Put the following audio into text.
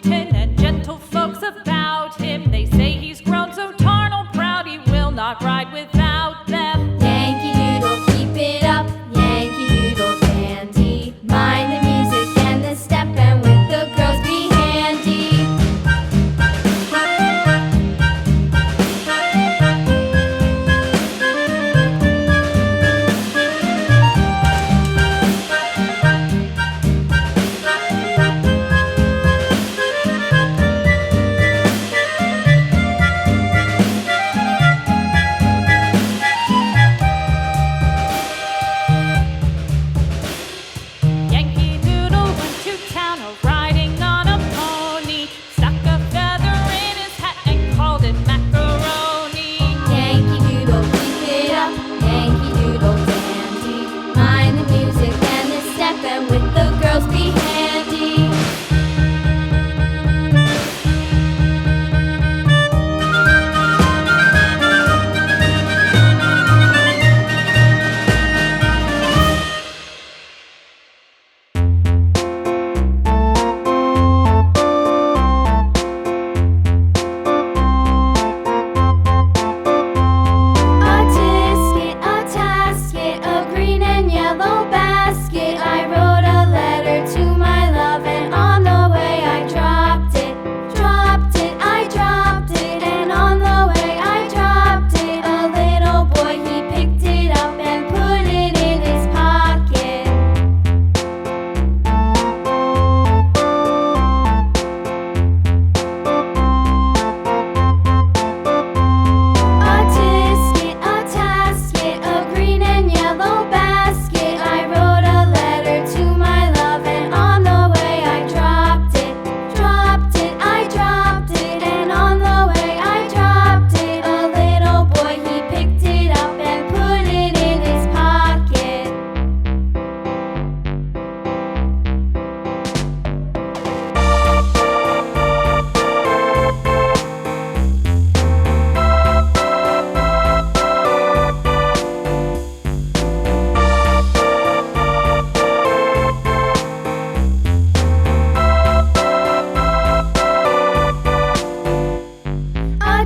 Washington and gentle folks about him. They say he's grown so tarnal proud he will not ride without them. Yankee Doodle, keep it up, Yankee Doodle dandy. Mind the music and the step, and with the girls be handy. Yankee Doodle went to town riding on a pony, stuck a feather in his hat and called it macaroni. Yankee Doodle, keep it up, Yankee Doodle dandy. Mind the music and the step, and with the girls be handy. A tisket, a tasket, a green and yellow basket. I wrote a letter to my love, and on the way I dropped it. Dropped it, I dropped it, and on the way I dropped it. A little boy, he picked it up and put it in his pocket. A tisket, a tasket, a green and yellow basket. I wrote a letter to my love, and on the way I dropped it. Dropped it, I dropped it, and on the way I dropped it. A little boy, he picked it up and put it in his pocket. A